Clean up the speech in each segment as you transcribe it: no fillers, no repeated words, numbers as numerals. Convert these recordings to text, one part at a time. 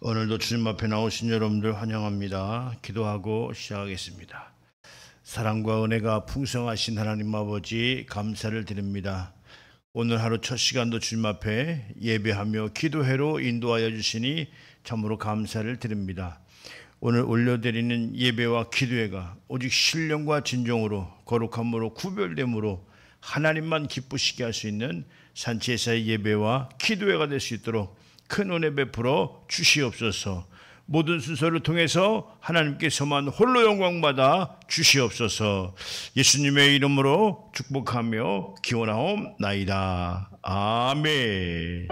오늘도 주님 앞에 나오신 여러분들 환영합니다. 기도하고 시작하겠습니다. 사랑과 은혜가 풍성하신 하나님 아버지 감사를 드립니다. 오늘 하루 첫 시간도 주님 앞에 예배하며 기도회로 인도하여 주시니 참으로 감사를 드립니다. 오늘 올려드리는 예배와 기도회가 오직 신령과 진정으로 거룩함으로 구별됨으로 하나님만 기쁘시게 할 수 있는 산지에서의 예배와 기도회가 될 수 있도록 큰 은혜 베풀어 주시옵소서. 모든 순서를 통해서 하나님께서만 홀로 영광받아 주시옵소서. 예수님의 이름으로 축복하며 기원하옵나이다. 아멘.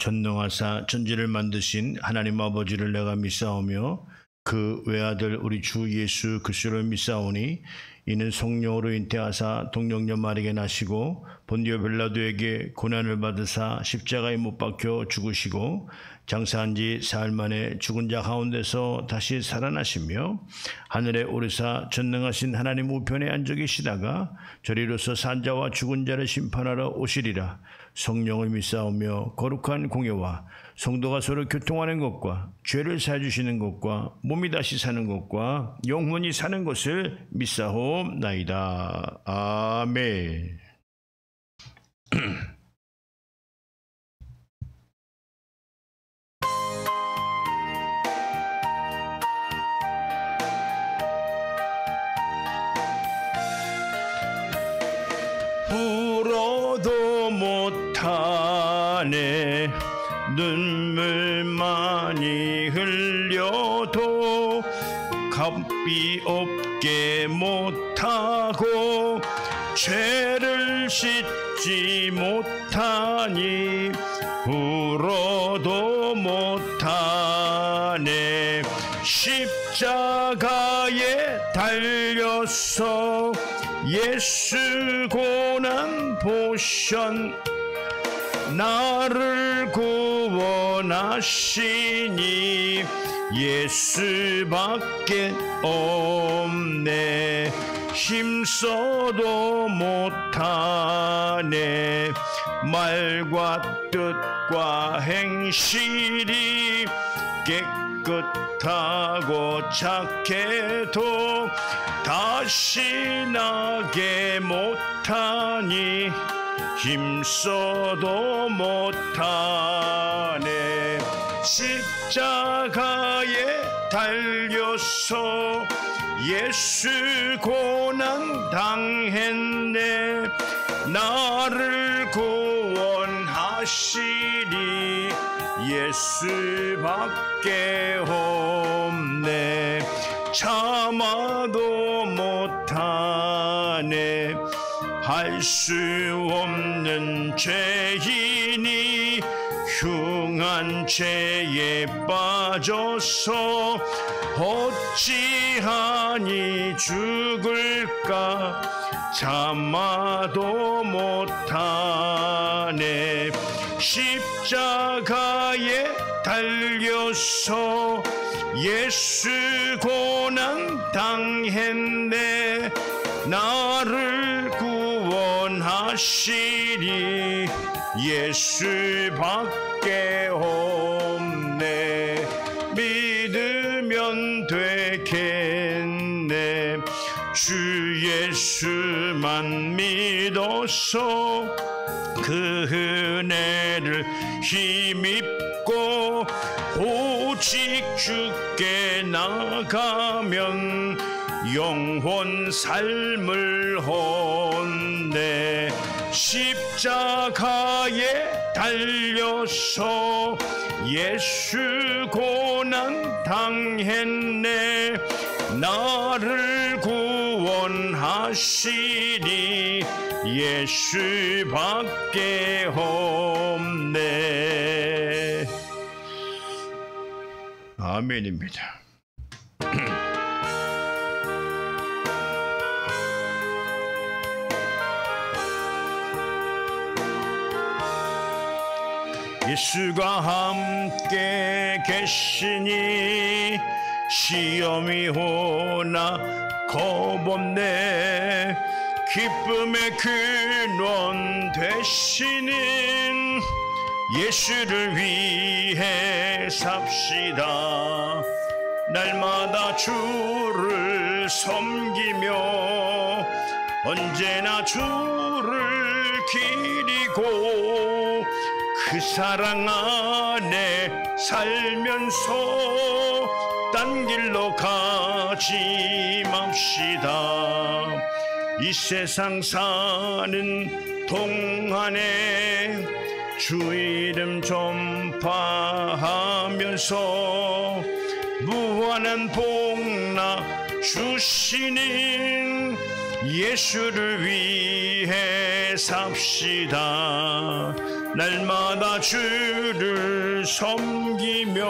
전능하사 천지를 만드신 하나님 아버지를 내가 믿사오며 그 외아들 우리 주 예수 그리스도를 믿사오니 이는 성령으로 잉태하사 동정녀 마리아에게 나시고 본디오 빌라도에게 고난을 받으사 십자가에 못 박혀 죽으시고 장사한 지 사흘 만에 죽은 자 가운데서 다시 살아나시며 하늘에 오르사 전능하신 하나님 우편에 앉아 계시다가 저리로서 산 자와 죽은 자를 심판하러 오시리라. 성령을 믿사오며 거룩한 공예와 성도가 서로 교통하는 것과 죄를 사해 주시는 것과 몸이 다시 사는 것과 영원히 사는 것을 믿사옵나이다. 아멘. 울어도 못하네 눈물 많이 흘려도 값비 없게 못하고 죄를 씻지 못하니 울어도 못하네. 십자가에 달려서 예수 고난 보션 나를 구원하시니 예수밖에 없네. 힘써도 못하네. 말과 뜻과 행실이 깨끗하고 착해도 다시 나게 못하니 힘써도 못하네. 십자가에 달려서 예수 고난 당했네. 나를 구원하시리 예수밖에 없네. 참아도 못하네. 할 수 없는 죄인이 흉한 죄에 빠져서 어찌하니 죽을까. 참아도 못하네. 십자가에 달려서 예수 고난 당했네. 나를 구원하시리 예수밖에 없네. 믿으면 되겠네. 주 예수만 믿어서 그 은혜를 힘입고 오직 주께 나가면 영원 삶을 얻네. 십자가에 달려서 예수 고난 당했네. 나를 구원하시리 예수밖에 없네. 아멘입니다. 예수가 함께 계시니 시험이 오나 겁없네. 기쁨의 근원 되시는 예수를 위해 삽시다. 날마다 주를 섬기며 언제나 주를 기리고 그 사랑 안에 살면서 딴 길로 가지 맙시다. 이 세상 사는 동안에 주 이름 전파하면서 무한한 복나 주시는 예수를 위해 삽시다. 날마다 주를 섬기며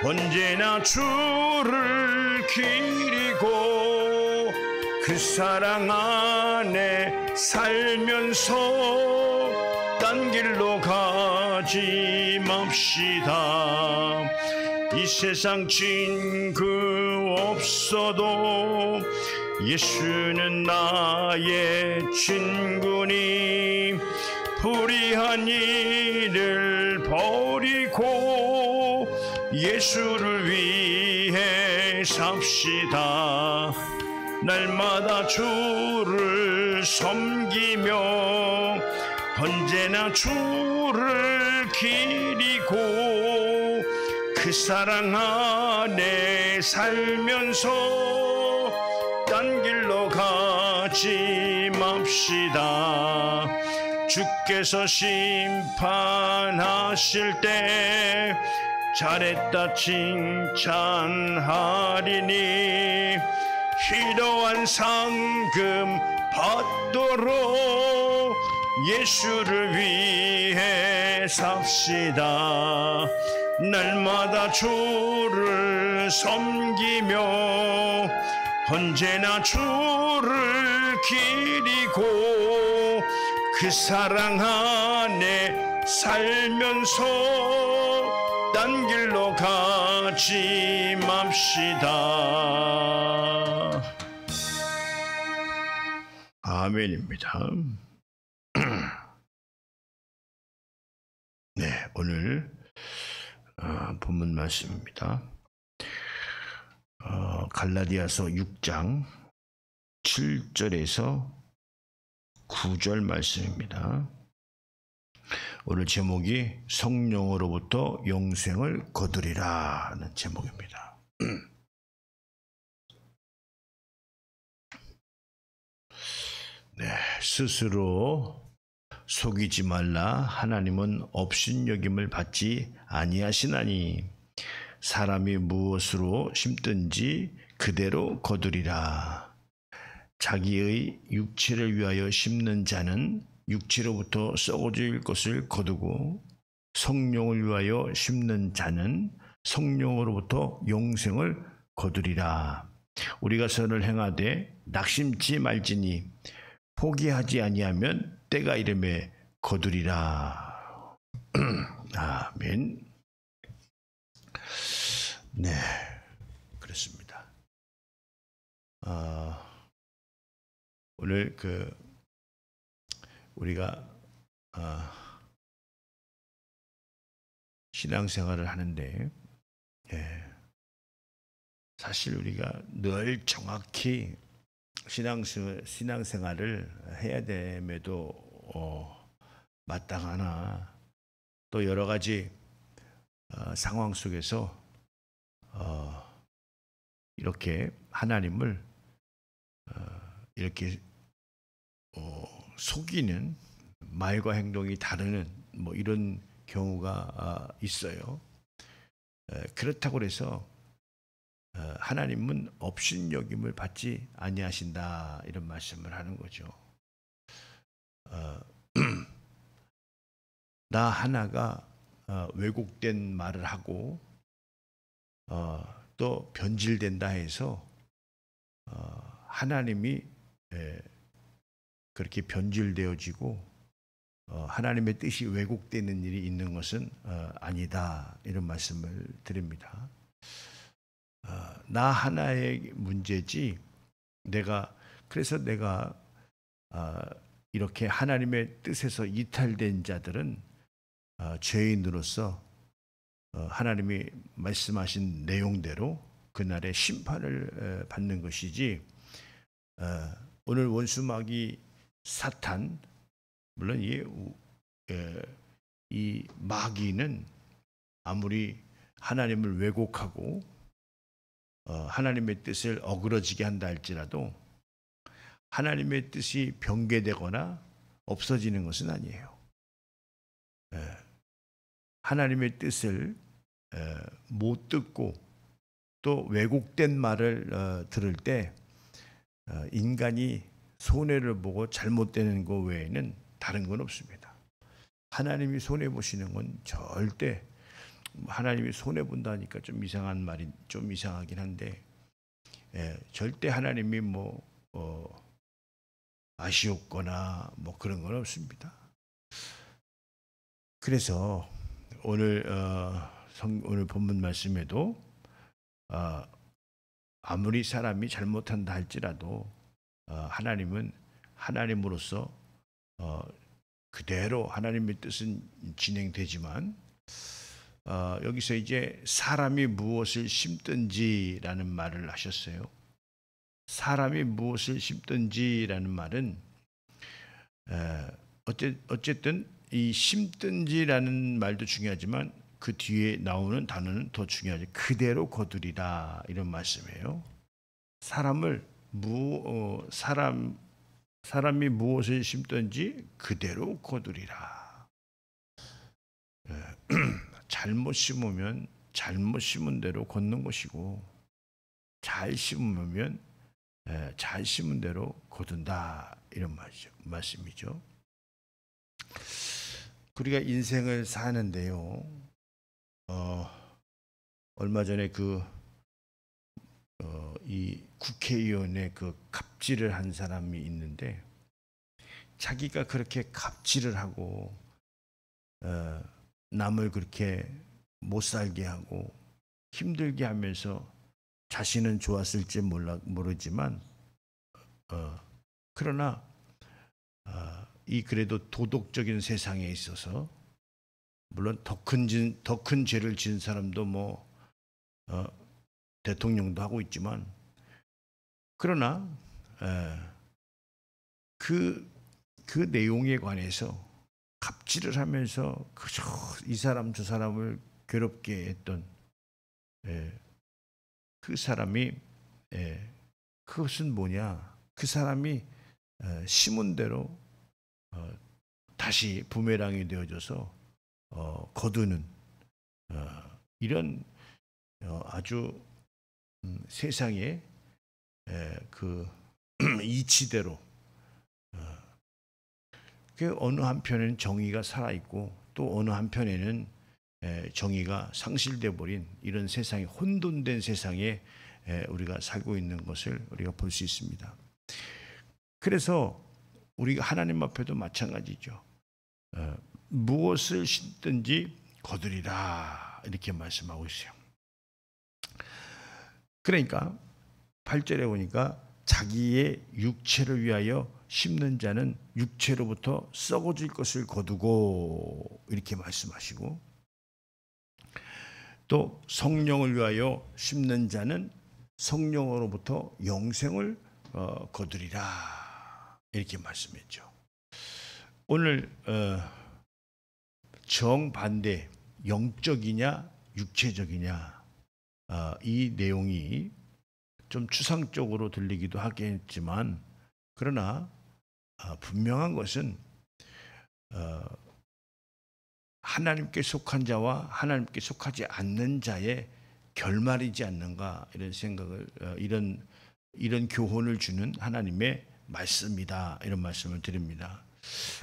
언제나 주를 기리고 그 사랑 안에 살면서 딴 길로 가지 맙시다. 이 세상 친구 없어도 예수는 나의 친구니 불의한 일을 버리고 예수를 위해 삽시다. 날마다 주를 섬기며 언제나 주를 기리고 그 사랑 안에 살면서 딴 길로 가지 맙시다. 주께서 심판하실 때 잘했다 칭찬하리니 희도한 상금 받도록 예수를 위해 삽시다. 날마다 주를 섬기며 언제나 주를 기리고 그 사랑 안에 살면서 딴 길로 가지 맙시다. 아멘입니다. 네, 오늘 본문 말씀입니다. 갈라디아서 6장 7절에서 9절 말씀입니다. 오늘 제목이 성령으로부터 영생을 거두리라 하는 제목입니다. 네, 스스로 속이지 말라. 하나님은 업신여김을 받지 아니하시나니 사람이 무엇으로 심든지 그대로 거두리라. 자기의 육체를 위하여 심는 자는 육체로부터 썩어질 것을 거두고 성령을 위하여 심는 자는 성령으로부터 영생을 거두리라. 우리가 선을 행하되 낙심치 말지니 포기하지 아니하면 때가 이름에 거두리라. 아멘. 네, 그렇습니다. 오늘 우리가 신앙생활을 하는데, 사실 우리가 늘 정확히 신앙생활을 해야 됨에도 마땅하나 또 여러 가지 상황 속에서 이렇게 하나님을 이렇게 속이는 말과 행동이 다르는 뭐 이런 경우가 있어요. 그렇다고 해서 하나님은 업신여김을 받지 아니하신다 이런 말씀을 하는 거죠. 나 하나가 왜곡된 말을 하고 또 변질된다 해서 하나님이 그렇게 변질되어지고 하나님의 뜻이 왜곡되는 일이 있는 것은 아니다, 이런 말씀을 드립니다. 나 하나의 문제지 그래서 내가 이렇게 하나님의 뜻에서 이탈된 자들은 죄인으로서 하나님이 말씀하신 내용대로 그날의 심판을 받는 것이지, 오늘 원수마귀 사탄, 물론 이 마귀는 아무리 하나님을 왜곡하고 하나님의 뜻을 어그러지게 한다 할지라도 하나님의 뜻이 변개되거나 없어지는 것은 아니에요. 하나님의 뜻을 못 듣고 또 왜곡된 말을 들을 때 인간이 손해를 보고 잘못되는 것 외에는 다른 건 없습니다. 하나님이 손해 보시는 건 절대, 하나님이 손해 본다니까 좀 이상한 말이 좀 이상하긴 한데, 절대 하나님이 아쉬웠거나 그런 건 없습니다. 그래서 오늘 본문 말씀에도 아무리 사람이 잘못한다 할지라도 하나님은 하나님으로서 그대로 하나님의 뜻은 진행되지만, 여기서 이제 사람이 무엇을 심든지라는 말을 하셨어요. 사람이 무엇을 심든지라는 말은 어쨌든 이 심든지라는 말도 중요하지만 그 뒤에 나오는 단어는 더 중요하죠. 그대로 거두리라, 이런 말씀이에요. 사람이 무엇을 심든지 그대로 거두리라. 잘못 심으면 잘못 심은 대로 걷는 것이고, 잘 심으면 잘 심은 대로 거둔다, 이런 말씀이죠. 우리가 인생을 사는데요, 얼마 전에 이 국회의원의 갑질을 한 사람이 있는데, 자기가 그렇게 갑질을 하고 남을 그렇게 못 살게 하고 힘들게 하면서 자신은 좋았을지 모르지만 그러나 이 그래도 도덕적인 세상에 있어서 물론 더 큰 죄를 지은 사람도 대통령도 하고 있지만, 그러나 그 내용에 관해서 갑질을 하면서 그저 이 사람 저 사람을 괴롭게 했던 그 사람이, 그것은 뭐냐, 그 사람이 심은 대로 다시 부메랑이 되어져서 거두는 이런 아주 세상의 그 이치대로 그 어느 한편에는 정의가 살아있고 또 어느 한편에는 정의가 상실돼 버린 이런 세상이, 혼돈된 세상에 우리가 살고 있는 것을 우리가 볼 수 있습니다. 그래서 우리가 하나님 앞에도 마찬가지죠. 무엇을 심든지 거두리라, 이렇게 말씀하고 있어요. 그러니까 8절에 보니까 자기의 육체를 위하여 심는 자는 육체로부터 썩어질 것을 거두고, 이렇게 말씀하시고, 또 성령을 위하여 심는 자는 성령으로부터 영생을 거두리라, 이렇게 말씀했죠. 오늘 정반대, 영적이냐 육체적이냐, 이 내용이 좀 추상적으로 들리기도 하겠지만, 그러나 분명한 것은 하나님께 속한 자와 하나님께 속하지 않는 자의 결말이지 않는가, 이런 생각을, 이런 교훈을 주는 하나님의 말씀이다, 이런 말씀을 드립니다.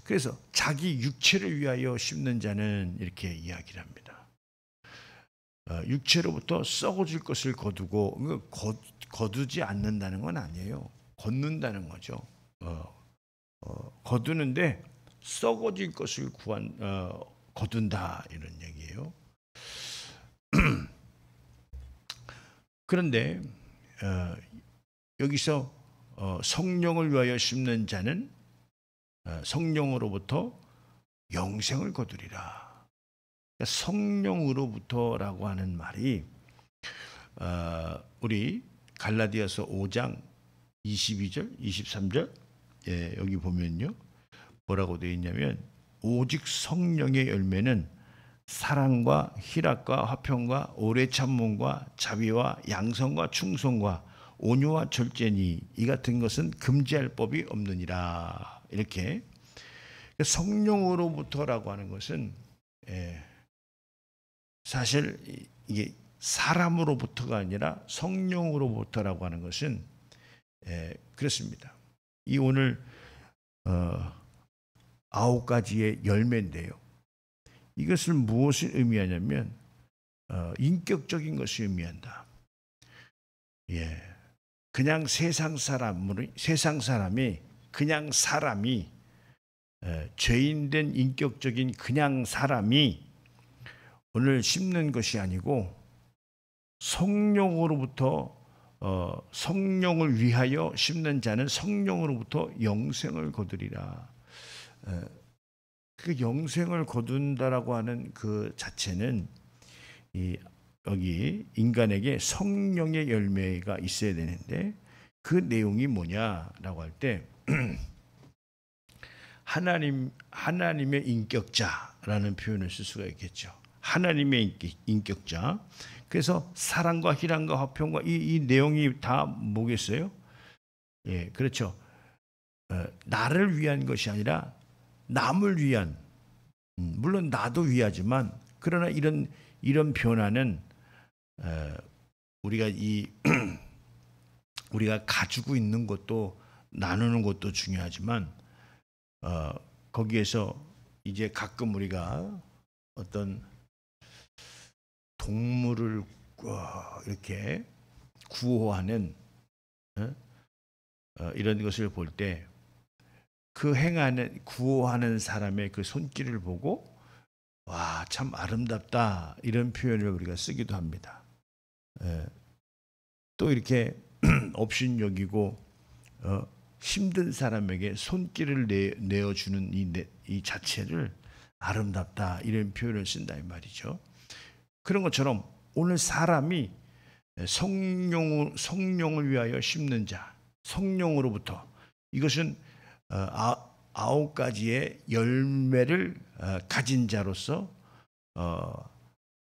그래서 자기 육체를 위하여 심는 자는 이렇게 이야기를 합니다. 육체로부터 썩어질 것을 거두고, 거두지 않는다는 건 아니에요. 걷는다는 거죠. 거두는데 썩어질 것을 거둔다 이런 얘기예요. 그런데 여기서 성령을 위하여 심는 자는 성령으로부터 영생을 거두리라. 그러니까 성령으로부터라고 하는 말이 우리 갈라디아서 5장 22절, 23절 여기 보면요. 뭐라고 되어 있냐면 오직 성령의 열매는 사랑과 희락과 화평과 오래 참음과 자비와 양성과 충성과 온유와 절제니 이 같은 것은 금지할 법이 없느니라. 이렇게 성령으로부터라고 하는 것은 사실 이게 사람으로부터가 아니라 성령으로부터라고 하는 것은 그렇습니다. 이 오늘 9가지의 열매인데요. 이것을 무엇을 의미하냐면 인격적인 것을 의미한다. 그냥 세상 사람이 그냥 사람이 죄인된 인격적인 그냥 사람이 오늘 심는 것이 아니고 성령으로부터 성령을 위하여 심는 자는 성령으로부터 영생을 거두리라. 그 영생을 거둔다라고 하는 그 자체는 여기 인간에게 성령의 열매가 있어야 되는데 그 내용이 뭐냐라고 할 때 하나님의 인격자라는 표현을 쓸 수가 있겠죠. 하나님의 인격자. 그래서 사랑과 희락과 화평과 이 내용이 다 뭐겠어요? 그렇죠. 나를 위한 것이 아니라 남을 위한, 물론 나도 위하지만 그러나 이런 변화는 우리가 가지고 있는 것도 나누는 것도 중요하지만 거기에서 이제 가끔 우리가 어떤 동물을 이렇게 구호하는 이런 것을 볼 때 그 구호하는 사람의 그 손길을 보고 와, 참 아름답다 이런 표현을 우리가 쓰기도 합니다. 또 이렇게 업신여기고 힘든 사람에게 손길을 내어주는 이 자체를 아름답다 이런 표현을 쓴다 이 말이죠. 그런 것처럼 오늘 사람이 성령을 위하여 심는 자, 성령으로부터 이것은 9가지의 열매를 가진 자로서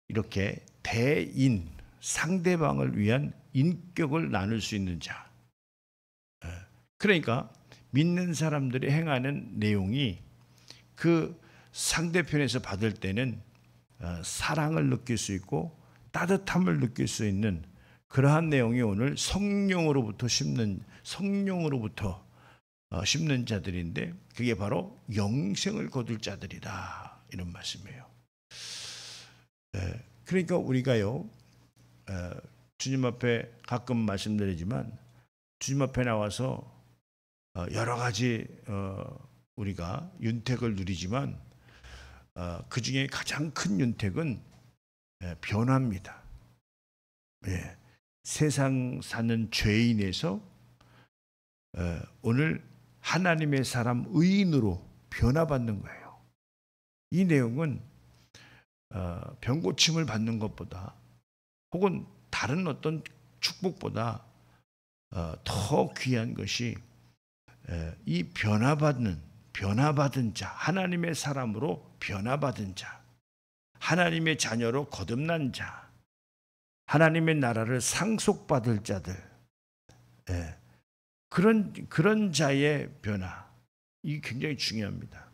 이렇게 대인, 상대방을 위한 인격을 나눌 수 있는 자. 그러니까 믿는 사람들이 행하는 내용이 그 상대편에서 받을 때는 사랑을 느낄 수 있고 따뜻함을 느낄 수 있는 그러한 내용이 오늘 성령으로부터 심는 자들인데 그게 바로 영생을 거둘 자들이다 이런 말씀이에요. 그러니까 우리가요 주님 앞에 가끔 말씀드리지만 주님 앞에 나와서 여러 가지 우리가 윤택을 누리지만 그 중에 가장 큰 윤택은 변화입니다. 세상 사는 죄인에서 오늘 하나님의 사람 의인으로 변화받는 거예요. 이 내용은 병고침을 받는 것보다 혹은 다른 어떤 축복보다 더 귀한 것이 이 변화받은 자, 하나님의 사람으로 변화받은 자, 하나님의 자녀로 거듭난 자, 하나님의 나라를 상속받을 자들, 그런 자의 변화, 이게 굉장히 중요합니다.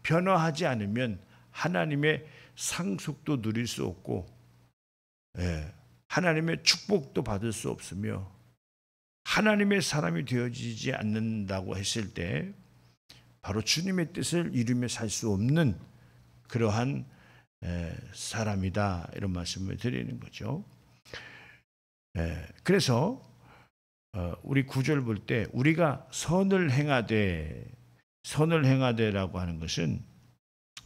변화하지 않으면 하나님의 상속도 누릴 수 없고 하나님의 축복도 받을 수 없으며 하나님의 사람이 되어지지 않는다고 했을 때 바로 주님의 뜻을 이루며 살 수 없는 그러한 사람이다 이런 말씀을 드리는 거죠. 그래서 우리 9절 볼 때 우리가 선을 행하되 선을 행하되라고 하는 것은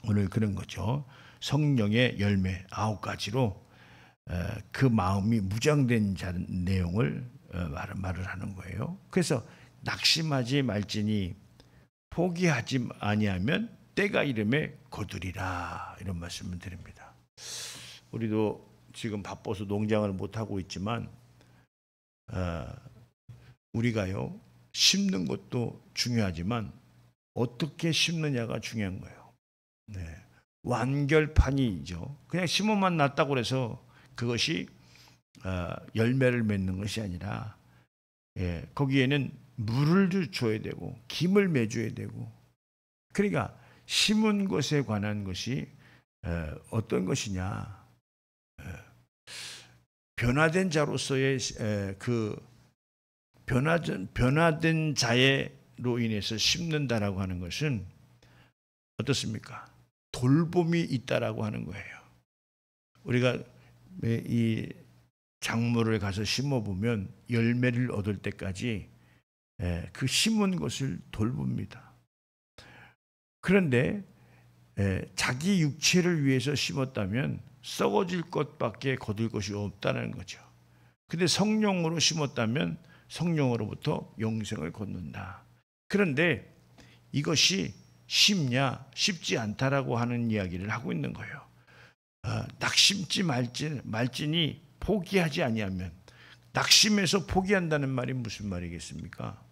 오늘 그런 거죠. 성령의 열매 9가지로 그 마음이 무장된 내용을 말을 하는 거예요. 그래서 낙심하지 말지니 포기하지 아니하면 때가 이름에 거두리라, 이런 말씀을 드립니다. 우리도 지금 바빠서 농장을 못 하고 있지만 우리가요, 심는 것도 중요하지만 어떻게 심느냐가 중요한 거예요. 네. 완결판이죠. 그냥 심어만 놨다고 해서 그것이 열매를 맺는 것이 아니라, 거기에는 물을 줘야 되고 김을 매줘야 되고, 그러니까 심은 것에 관한 것이 어떤 것이냐, 변화된 자로서의 그 변화된 자로 인해서 심는다라고 하는 것은 어떻습니까? 돌봄이 있다라고 하는 거예요. 우리가 이 작물을 가서 심어보면 열매를 얻을 때까지 그 심은 것을 돌봅니다. 그런데 자기 육체를 위해서 심었다면 썩어질 것밖에 거둘 것이 없다는 거죠. 근데 성령으로 심었다면 성령으로부터 영생을 거둔다. 그런데 이것이 쉽냐? 쉽지 않다라고 하는 이야기를 하고 있는 거예요. 낙심지 말지니 포기하지 아니하면, 낙심해서 포기한다는 말이 무슨 말이겠습니까?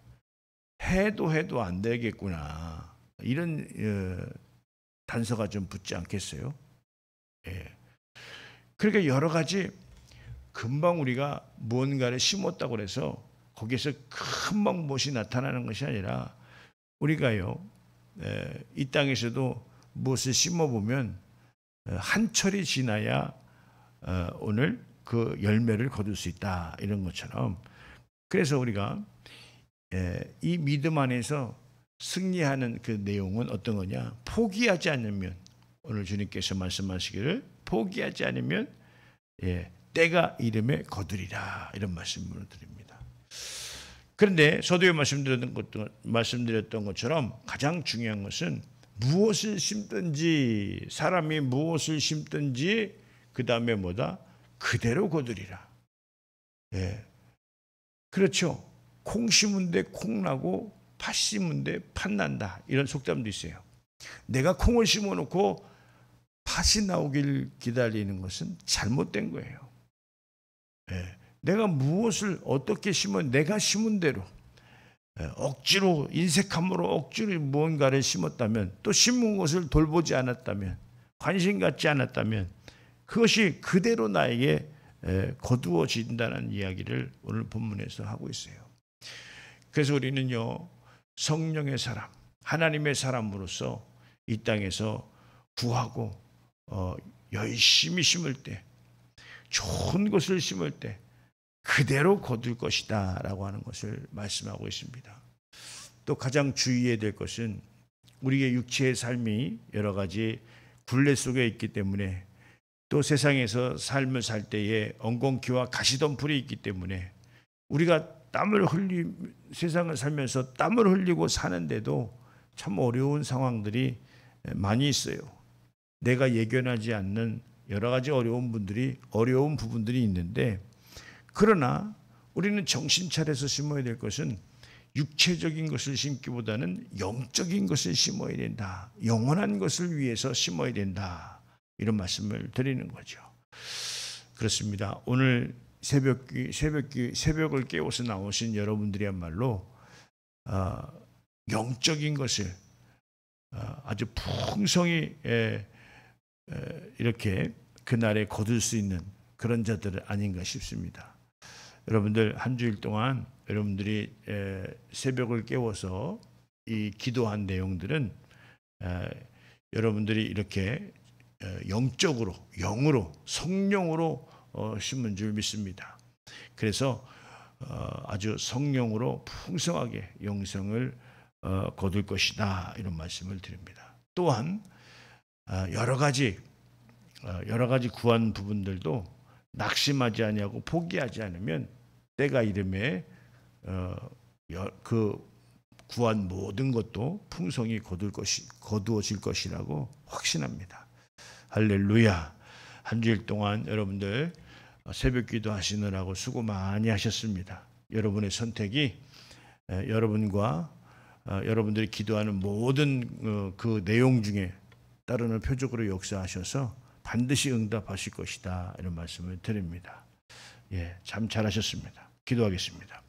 해도 안 되겠구나, 이런 단서가 좀 붙지 않겠어요? 그러니까 여러 가지, 금방 우리가 무언가를 심었다고 해서 거기에서 금방 무엇이 나타나는 것이 아니라, 우리가요, 이 땅에서도 무엇을 심어보면 한철이 지나야 오늘 그 열매를 거둘 수 있다, 이런 것처럼. 그래서 우리가 이 믿음 안에서 승리하는 그 내용은 어떤 거냐? 포기하지 않으면, 오늘 주님께서 말씀하시기를 포기하지 않으면 때가 이름에 거두리라, 이런 말씀을 드립니다. 그런데 서두에 말씀드렸던 것처럼 가장 중요한 것은 무엇을 심든지, 사람이 무엇을 심든지 그 다음에 뭐다? 그대로 거두리라. 그렇죠. 콩 심은 데 콩 나고 팥 심은 데 팥 난다, 이런 속담도 있어요. 내가 콩을 심어놓고 팥이 나오길 기다리는 것은 잘못된 거예요. 내가 무엇을 어떻게 심은, 내가 심은 대로 억지로 인색함으로 억지로 무언가를 심었다면, 또 심은 것을 돌보지 않았다면, 관심 갖지 않았다면 그것이 그대로 나에게 거두어진다는 이야기를 오늘 본문에서 하고 있어요. 그래서 우리는요, 성령의 사람, 하나님의 사람으로서 이 땅에서 구하고 열심히 심을 때, 좋은 것을 심을 때 그대로 거둘 것이다 라고 하는 것을 말씀하고 있습니다. 또 가장 주의해야 될 것은, 우리의 육체의 삶이 여러 가지 굴레 속에 있기 때문에, 또 세상에서 삶을 살 때에 엉겅퀴와 가시덤불이 있기 때문에, 우리가 세상을 살면서 땀을 흘리고 사는데도 참 어려운 상황들이 많이 있어요. 내가 예견하지 않는 여러 가지 어려운 부분들이 있는데, 그러나 우리는 정신 차려서 심어야 될 것은 육체적인 것을 심기보다는 영적인 것을 심어야 된다. 영원한 것을 위해서 심어야 된다. 이런 말씀을 드리는 거죠. 그렇습니다. 오늘 새벽을 깨워서 나오신 여러분들이야말로 영적인 것을 아주 풍성히 이렇게 그날에 거둘 수 있는 그런 자들 아닌가 싶습니다. 여러분들 한 주일 동안 여러분들이 새벽을 깨워서 이 기도한 내용들은 여러분들이 이렇게 영적으로, 영으로, 성령으로 심은 줄 믿습니다. 그래서 아주 성령으로 풍성하게 영생을 거둘 것이다, 이런 말씀을 드립니다. 또한 여러 가지 구한 부분들도 낙심하지 아니하고 포기하지 않으면 때가 이름에 그 구한 모든 것도 풍성히 거두어질 것이라고 확신합니다. 할렐루야. 한 주일 동안 여러분들 새벽 기도 하시느라고 수고 많이 하셨습니다. 여러분의 선택이 여러분과 여러분들이 기도하는 모든 그 내용 중에 따르는 표적으로 역사하셔서 반드시 응답하실 것이다, 이런 말씀을 드립니다. 예, 참 잘하셨습니다. 기도하겠습니다.